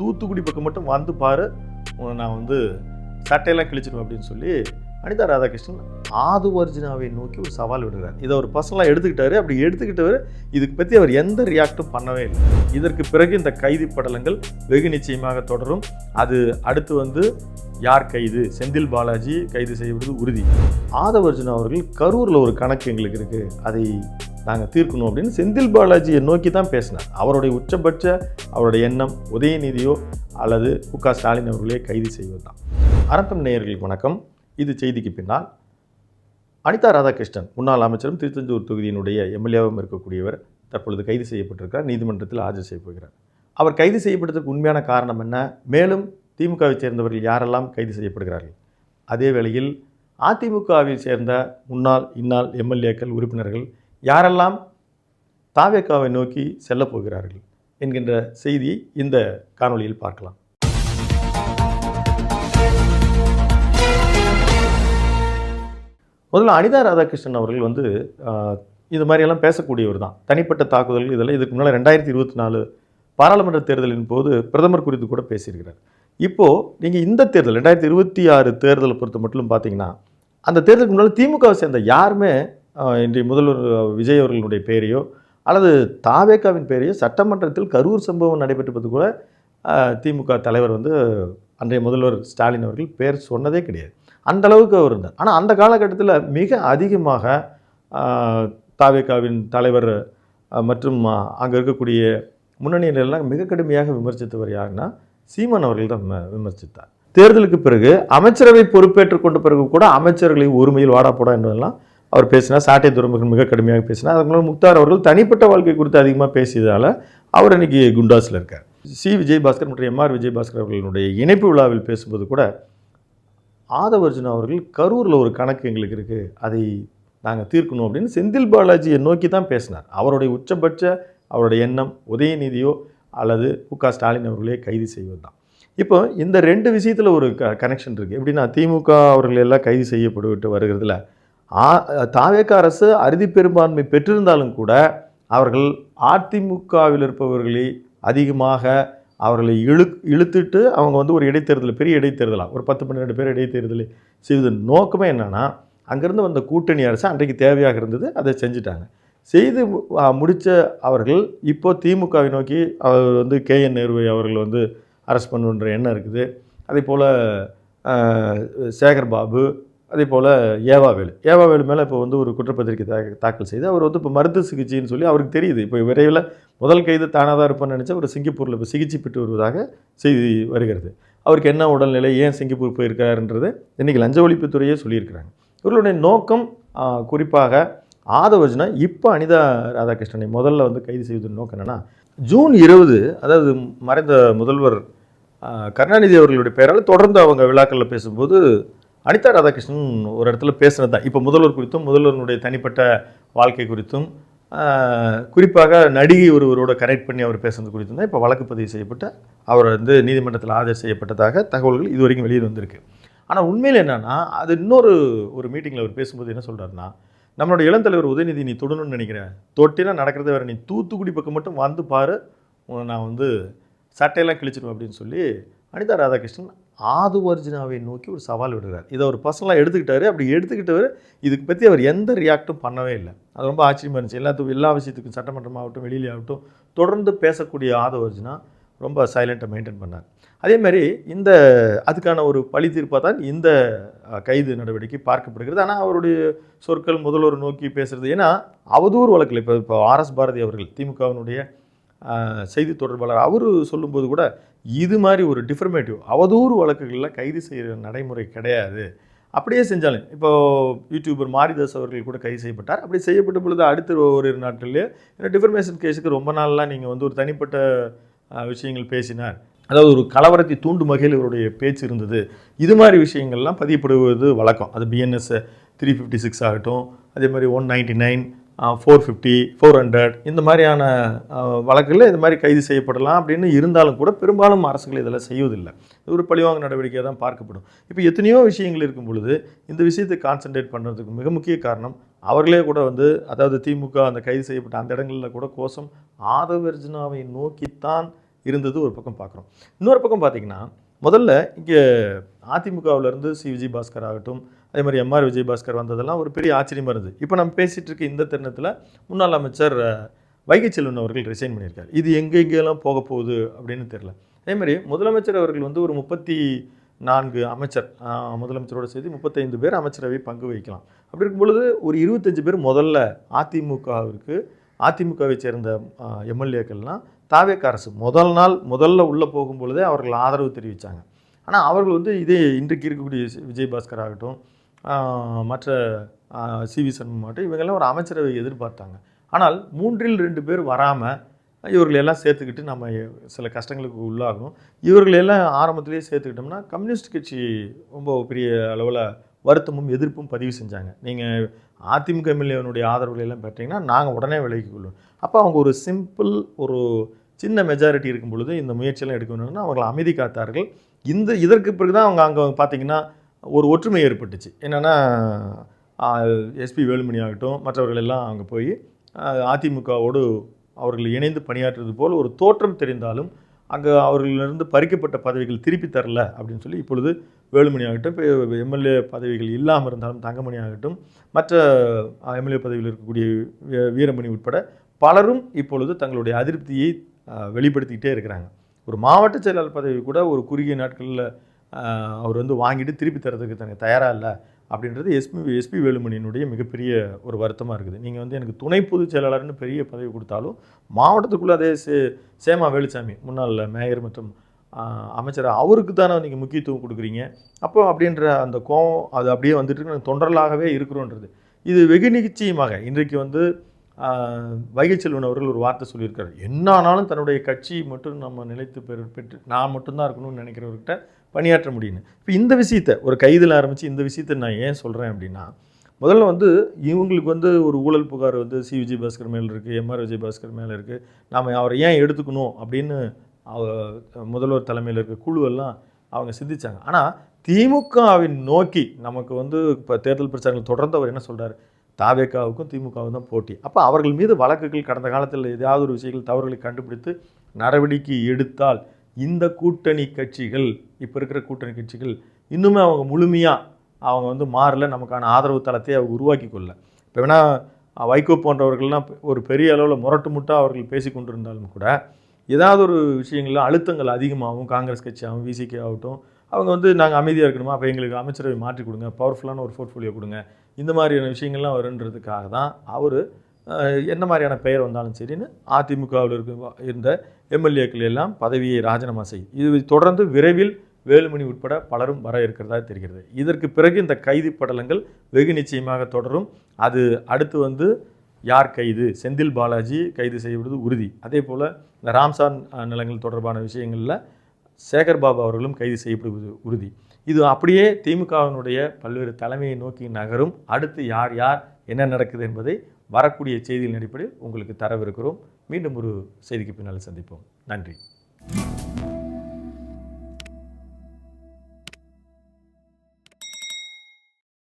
தூத்துக்குடி பக்கம் மட்டும் வந்து பாரு, நான் வந்து சட்டையெல்லாம் கிழிச்சிடுவேன் அப்படின்னு சொல்லி அனிதா ராதாகிருஷ்ணன் ஆதுவர்ஜுனாவை நோக்கி ஒரு சவால் விடுறார். இதை ஒரு பர்சனலாக எடுத்துக்கிட்டாரு. அப்படி எடுத்துக்கிட்டவர் இதுக்கு பற்றி அவர் எந்த ரியாக்டும் பண்ணவே இல்லை. இதற்கு பிறகு இந்த கைது படலங்கள் வெகு நிச்சயமாக தொடரும். அது அடுத்து வந்து யார் கைது, செந்தில் பாலாஜி கைது செய்யப்படுவது உறுதி. ஆதவர்ஜுனா அவர்கள் கரூரில் ஒரு கணக்கு எங்களுக்கு இருக்குது, அதை நாங்கள் தீர்க்கணும் அப்படின்னு செந்தில் பாலாஜியை நோக்கி தான் பேசினார். அவருடைய உச்சபட்ச அவருடைய எண்ணம் உதயநிதியோ அல்லது மு.க. ஸ்டாலின் அவர்களே கைது செய்வது தான். அரங்கம் நேயர்களுக்கு வணக்கம். இது செய்திக்கு பின்னால். அனிதா ராதாகிருஷ்ணன் முன்னாள் அமைச்சரும் திருச்செந்தூர் தொகுதியினுடைய எம்எல்ஏவும் இருக்கக்கூடியவர் தற்பொழுது கைது செய்யப்பட்டிருக்கிறார். நீதிமன்றத்தில் ஆஜர் செய்ய போகிறார். அவர் கைது செய்யப்பட்டதற்கு உண்மையான காரணம் என்ன, மேலும் திமுகவை சேர்ந்தவர்கள் யாரெல்லாம் கைது செய்யப்படுகிறார்கள், அதே வேளையில் அதிமுகவில் சேர்ந்த முன்னாள் இன்னாள் எம்எல்ஏக்கள் உறுப்பினர்கள் யாரெல்லாம் தாவேகாவை நோக்கி செல்லப் போகிறார்கள் என்கின்ற செய்தி இந்த காணொளியில் பார்க்கலாம். முதல்ல அனிதா ராதாகிருஷ்ணன் அவர்கள் வந்து இது மாதிரியெல்லாம் பேசக்கூடியவர் தான். தனிப்பட்ட தாக்குதல்கள் இதெல்லாம் இதுக்கு முன்னால் 2024 பாராளுமன்ற தேர்தலின் போது பிரதமர் குறித்து கூட பேசியிருக்கிறார். இப்போது நீங்கள் இந்த தேர்தல் 2026 தேர்தலை பொறுத்த மட்டும் பார்த்தீங்கன்னா, அந்த தேர்தலுக்கு முன்னால் திமுகவை சேர்ந்த யாருமே இன்றைய முதல்வர் விஜய் அவர்களுடைய பெயரையோ அல்லது தாவேகாவின் பெயரையோ சட்டமன்றத்தில் கரூர் சம்பவம் நடைபெற்றது கூட திமுக தலைவர் வந்து அன்றைய முதல்வர் ஸ்டாலின் அவர்கள் பேர் சொன்னதே கிடையாது. அந்த அளவுக்கு அவர் இருந்தார். ஆனால் அந்த காலகட்டத்தில் மிக அதிகமாக தாவேகாவின் தலைவர் மற்றும் அங்கே இருக்கக்கூடிய முன்னணியினரெல்லாம் மிக கடுமையாக விமர்சித்தவர் யாருன்னா சீமான் அவர்கள் தான் விமர்சித்தார். தேர்தலுக்கு பிறகு அமைச்சரவை பொறுப்பேற்றுக் கொண்ட பிறகு கூட அமைச்சர்களை ஒருமையில் வாடாப்போடா என்பதெல்லாம் அவர் பேசினார். சாட்டை துறைமுகன் மிக கடுமையாக பேசினார். அதுக்கு முன்னாடி முக்தார் அவர்கள் தனிப்பட்ட வாழ்க்கை குறித்து அதிகமாக பேசியதால் அவர் இன்னைக்கு குண்டாஸில் இருக்கார். சி விஜயபாஸ்கர் மற்றும் எம்ஆர் விஜயபாஸ்கர் அவர்களுடைய இணைப்பு விழாவில் பேசும்போது கூட ஆதவர்ஜுனா அவர்கள் கரூரில் ஒரு கணக்கு எங்களுக்கு இருக்குது, அதை நாங்கள் தீர்க்கணும் அப்படின்னு செந்தில் பாலாஜியை நோக்கி தான் பேசினார். அவருடைய உச்சபட்ச அவருடைய எண்ணம் உதயநிதியோ அல்லது மு.க. ஸ்டாலின் அவர்களே கைது செய்வது தான். இப்போ இந்த ரெண்டு விஷயத்தில் ஒரு கனெக்ஷன் இருக்குது. எப்படின்னா திமுக அவர்கள் எல்லாம் கைது செய்யப்பட்டு வருகிறதுல தாவேக அரசு அறுதி பெரும்பான்மை பெற்றிருந்தாலும் கூட அவர்கள் அதிமுகவில் இருப்பவர்களை அதிகமாக அவர்களை இழுத்துட்டு அவங்க வந்து ஒரு இடைத்தேர்தல், பெரிய இடைத்தேர்தலாக ஒரு 10-12 பேர் இடைத்தேர்தலை செய்வதன் நோக்கமே என்னென்னா, அங்கேருந்து வந்த கூட்டணி அரசு அன்றைக்கு தேவையாக இருந்தது, அதை செஞ்சுட்டாங்க. செய்து முடித்த அவர்கள் இப்போ திமுகவை நோக்கி அவர் வந்து KN நேருவை அவர்கள் வந்து அரெஸ்ட் பண்ணுன்ற எண்ணம் இருக்குது. அதே போல் சேகர் பாபு, அதே போல் ஏவாவேலு மேலே இப்போ வந்து ஒரு குற்றப்பத்திரிக்கை தாக்கல் செய்து அவர் வந்து இப்போ மருத்துவ சிகிச்சைன்னு சொல்லி அவருக்கு தெரியுது. இப்போ விரைவில் முதல் கைது தானாக தான் இருப்பான்னு நினச்சா ஒரு சிங்கப்பூரில் இப்போ சிகிச்சை பெற்று வருவதாக செய்தி வருகிறது. அவருக்கு என்ன உடல்நிலை, ஏன் சிங்கப்பூர் போயிருக்காருன்றது இன்றைக்கி லஞ்ச ஒழிப்புத்துறையே சொல்லியிருக்கிறாங்க. இவர்களுடைய நோக்கம் குறிப்பாக ஆதவர்ஜுனா இப்போ அனிதா ராதாகிருஷ்ணனை முதல்ல வந்து கைது செய்வதன் நோக்கம் என்னென்னா, ஜூன் 20 அதாவது மறைந்த முதல்வர் கருணாநிதி அவர்களுடைய பெயரால் தொடர்ந்து அவங்க விழாக்களில் பேசும்போது அனிதா ராதாகிருஷ்ணன் ஒரு இடத்துல பேசுனது தான். இப்போ முதல்வர் குறித்தும் முதல்வருடைய தனிப்பட்ட வாழ்க்கை குறித்தும் குறிப்பாக நடிகை ஒருவரோட கனெக்ட் பண்ணி அவர் பேசுறது குறித்தும் தான் இப்போ வழக்கு பதிவு செய்யப்பட்டு அவர் வந்து நீதிமன்றத்தில் ஆஜர் செய்யப்பட்டதாக தகவல்கள் இது வரைக்கும் வெளியே வந்திருக்கு. ஆனால் உண்மையில் என்னென்னா, அது இன்னொரு மீட்டிங்கில் அவர் பேசும்போது என்ன சொல்கிறாருன்னா, நம்மளோட இளந்தலைவர் உதயநிதி நீ தொடணும்னு நினைக்கிறேன், தொட்டினா நடக்கிறத வேறு, நீ தூத்துக்குடி பக்கம் மட்டும் வந்து பாரு, நான் வந்து சட்டையெல்லாம் கிழிச்சிடுவேன் அப்படின்னு சொல்லி அனிதா ராதாகிருஷ்ணன் ஆதுவர்ஜுனாவை நோக்கி ஒரு சவால் விடுறார். இதை ஒரு பர்சனலாக எடுத்துக்கிட்டாரு. அப்படி எடுத்துக்கிட்டவர் இதுக்கு பற்றி அவர் எந்த ரியாக்டும் பண்ணவே இல்லை. அது ரொம்ப ஆச்சரியமாக இருந்துச்சு. எல்லா விஷயத்துக்கும் சட்டமன்றமாகட்டும் வெளியிலே ஆகட்டும் தொடர்ந்து பேசக்கூடிய ஆதவர்ஜுனா ரொம்ப சைலண்ட்டாக மெயின்டைன் பண்ணார். அதேமாதிரி அதுக்கான ஒரு பழி தீர்ப்பாக தான் இந்த கைது நடவடிக்கை பார்க்கப்படுகிறது. ஆனால் அவருடைய சொற்கள் முதல்வர் நோக்கி பேசுகிறது, ஏன்னா அவதூறு வழக்கில் இப்போ RS பாரதி அவர்கள் திமுகவினுடைய செய்தி தொடர்பாளர் அவர் சொல்லும்போது கூட இது மாதிரி ஒரு டிஃபர்மேட்டிவ் அவதூறு வழக்குகளில் கைது செய்கிற நடைமுறை கிடையாது. அப்படியே செஞ்சாலும் இப்போது யூடியூபர் மாரிதாஸ் அவர்கள் கூட கைது செய்யப்பட்டார். அப்படி செய்யப்பட்ட பொழுது அடுத்த ஒரு நாட்டிலே டிஃபர்மேஷன் கேஸுக்கு ரொம்ப நாள்லாம் நீங்கள் வந்து ஒரு தனிப்பட்ட விஷயங்கள் பேசினார், அதாவது ஒரு கலவரத்தை தூண்டும் வகையில் இவருடைய பேச்சு இருந்தது, இது மாதிரி விஷயங்கள்லாம் பதியப்படுவது வழக்கம். அது BNS 356 ஆகட்டும், அதே மாதிரி 199, 450, 400 இந்த மாதிரியான வழக்குகளில் இது மாதிரி கைது செய்யப்படலாம் அப்படின்னு இருந்தாலும் கூட பெரும்பாலும் அரசுகள் இதெல்லாம் செய்வதில்லை. இது ஒரு பழிவாங்க நடவடிக்கையாக தான் பார்க்கப்படும். இப்போ எத்தனையோ விஷயங்கள் இருக்கும் பொழுது இந்த விஷயத்தை கான்சன்ட்ரேட் பண்ணுறதுக்கு மிக முக்கிய காரணம் அவர்களே கூட வந்து, அதாவது திமுக அந்த கைது செய்யப்பட்ட அந்த இடங்களில் கூட கோஷம் ஆதவர்ஜுனாவை நோக்கித்தான் இருந்தது ஒரு பக்கம் பார்க்குறோம். இன்னொரு பக்கம் பார்த்தீங்கன்னா, முதல்ல இங்கே அதிமுகவிலேருந்து சி விஜயபாஸ்கர் ஆகட்டும், அதே மாதிரி எம்ஆர் விஜயபாஸ்கர் வந்ததெல்லாம் ஒரு பெரிய ஆச்சரியமாக இருந்தது. இப்போ நம்ம பேசிகிட்டு இருக்க இந்த தருணத்தில் முன்னாள் அமைச்சர் வைகை செல்வன் அவர்கள் ரிசைன் பண்ணியிருக்காரு. இது எங்கெங்கெல்லாம் போக போகுது அப்படின்னு தெரியல. அதே மாதிரி முதலமைச்சர் அவர்கள் வந்து ஒரு 34 அமைச்சர், முதலமைச்சரோடு சேர்த்து 35 பேர் அமைச்சரவை பங்கு வகிக்கலாம். அப்படி இருக்கும் பொழுது ஒரு 25 பேர் முதல்ல அதிமுகவை சேர்ந்த எம்எல்ஏக்கள்லாம் தாவேக அரசு முதல்ல உள்ளே போகும் பொழுதே அவர்கள் ஆதரவு தெரிவித்தாங்க. ஆனால் அவர்கள் வந்து இதே இன்றைக்கு இருக்கக்கூடிய விஜயபாஸ்கர் ஆகட்டும், மற்ற சிவி சண்முகம் ஆகட்டும், இவங்கெல்லாம் ஒரு அமைச்சரவை எதிர்பார்த்தாங்க. ஆனால் 3இல் 2 பேர் வராமல் இவர்களெல்லாம் சேர்த்துக்கிட்டு நம்ம சில கஷ்டங்களுக்கு உள்ளாகணும். இவர்களெல்லாம் ஆரம்பத்திலேயே சேர்த்துக்கிட்டோம்னா கம்யூனிஸ்ட் கட்சி ரொம்ப பெரிய அளவில் வருத்தமும் எதிர்ப்பும் பதிவு செஞ்சாங்க. நீங்கள் அதிமுக எம்எல்ஏனுடைய ஆதரவுகளை எல்லாம் பெற்றீங்கன்னா நாங்கள் உடனே விலகிக் கொள்வோம். அப்போ அவங்க ஒரு சிம்பிள் ஒரு சின்ன மெஜாரிட்டி இருக்கும் பொழுது இந்த முயற்சியெல்லாம் எடுக்க வேணும்னா அவங்களை அமைதி காத்தார்கள். இதற்கு பிறகு தான் அவங்க அங்கே பார்த்தீங்கன்னா ஒரு ஒற்றுமை ஏற்பட்டுச்சு. என்னென்னா எஸ்பி வேலுமணி ஆகட்டும் மற்றவர்கள் எல்லாம் அங்கே போய் அதிமுகவோடு அவர்கள் இணைந்து பணியாற்றுவது போல் ஒரு தோற்றம் தெரிந்தாலும் அங்கே அவர்களிலிருந்து பறிக்கப்பட்ட பதவிகள் திருப்பி தரல அப்படின்னு சொல்லி இப்பொழுது வேலுமணி ஆகட்டும், இப்போ எம்எல்ஏ பதவிகள் இல்லாமல் இருந்தாலும் தங்கமணி ஆகட்டும், மற்ற எம்எல்ஏ பதவியில் இருக்கக்கூடிய வீரமணி உட்பட பலரும் இப்பொழுது தங்களுடைய அதிருப்தியை வெளிப்படுத்திக்கிட்டே இருக்கிறாங்க. ஒரு மாவட்ட செயலாளர் பதவி கூட ஒரு குறுகிய நாட்களில் அவர் வந்து வாங்கிட்டு திருப்பி தரதுக்கு தனக்கு தயாராக இல்லை அப்படின்றது எஸ்பி வேலுமணியினுடைய மிகப்பெரிய ஒரு வருத்தமாக இருக்குது. நீங்கள் வந்து எனக்கு துணை பொதுச் செயலாளர்னு பெரிய பதவி கொடுத்தாலும் மாவட்டத்துக்குள்ளே அதே சேமா வேலுச்சாமி முன்னாள் மேயர் மற்றும் அமைச்சர் அவருக்கு தானே நீங்கள் முக்கியத்துவம் கொடுக்குறீங்க. அப்போ அப்படின்ற அந்த கோவம் அது அப்படியே வந்துட்டு தொண்டர்களாகவே இருக்கிறோன்றது இது வெகு நிச்சயமாக இன்றைக்கு வந்து வைகை செல்வன் அவர்கள் ஒரு வார்த்தை சொல்லியிருக்காரு. என்ன ஆனாலும் தன்னுடைய கட்சி மட்டும் நம்ம நிலைத்து பெற்று நான் மட்டும்தான் இருக்கணும்னு நினைக்கிறவர்கிட்ட பணியாற்ற முடியும்னு. இப்போ இந்த விஷயத்தை ஒரு கைதில் ஆரம்பித்து இந்த விஷயத்தை நான் ஏன் சொல்கிறேன் அப்படின்னா, முதல்ல வந்து இவங்களுக்கு வந்து ஒரு ஊழல் புகார் வந்து சி விஜயபாஸ்கர் மேலே இருக்குது, எம்ஆர் விஜயபாஸ்கர் மேலே இருக்குது, நாம் அவரை ஏன் எடுத்துக்கணும் அப்படின்னு முதல்வர் தலைமையில் இருக்க குழுவெல்லாம் அவங்க சிந்திச்சாங்க. ஆனால் திமுகவின் நோக்கி நமக்கு வந்து இப்போ தேர்தல் பிரச்சாரங்கள் தொடர்ந்து அவர் என்ன சொல்கிறார், தாவேகாவுக்கும் திமுகவும் தான் போட்டி. அப்போ அவர்கள் மீது வழக்குகள் கடந்த காலத்தில் ஏதாவது ஒரு விஷயங்கள் தவறுகளை கண்டுபிடித்து நடவடிக்கை எடுத்தால் இந்த கூட்டணி கட்சிகள் இப்போ இருக்கிற கூட்டணி கட்சிகள் இன்னுமே அவங்க முழுமையாக அவங்க வந்து மாறல, நமக்கான ஆதரவு தளத்தை அவங்க உருவாக்கி கொள்ள. இப்போ வேணால் வைகோ போன்றவர்கள்லாம் ஒரு பெரிய அளவில் முரட்டு முட்டாக அவர்கள் பேசி கொண்டிருந்தாலும் கூட ஏதாவது ஒரு விஷயங்களில் அழுத்தங்கள் அதிகமாகவும் காங்கிரஸ் கட்சியாகவும் விசிகே ஆகட்டும் அவங்க வந்து நாங்கள் அமைதியாக இருக்கணுமா, அப்போ எங்களுக்கு அமைச்சரவை மாற்றி கொடுங்க, பவர்ஃபுல்லான ஒரு போர்ட்ஃபோலியோ கொடுங்க, இந்த மாதிரியான விஷயங்கள்லாம் வருன்றதுக்காக தான் அவர் என்ன மாதிரியான பெயர் வந்தாலும் சரின்னு அதிமுகவில் இருந்த எம்எல்ஏக்கள் எல்லாம் பதவியை ராஜினாமா செய்யும். இது தொடர்ந்து விரைவில் வேலுமணி உட்பட பலரும் வர இருக்கிறதா தெரிகிறது. இதற்கு பிறகு இந்த கைது படலங்கள் வெகு நிச்சயமாக தொடரும். அது அடுத்து வந்து யார் கைது, செந்தில் பாலாஜி கைது செய்யப்படுவது உறுதி. அதே போல் இந்த ராம்சார் நிலங்கள் தொடர்பான விஷயங்களில் சேகர்பாபு அவர்களும் கைது செய்யப்படுவது உறுதி. இது அப்படியே திமுகவினுடைய பல்வேறு தலைமையை நோக்கி நகரும். அடுத்து யார் யார் என்ன நடக்குது என்பதை வரக்கூடிய செய்தியின் அடிப்படையில் உங்களுக்கு தரவிருக்கிறோம். மீண்டும் ஒரு செய்திக்கு பின்னால் சந்திப்போம். நன்றி.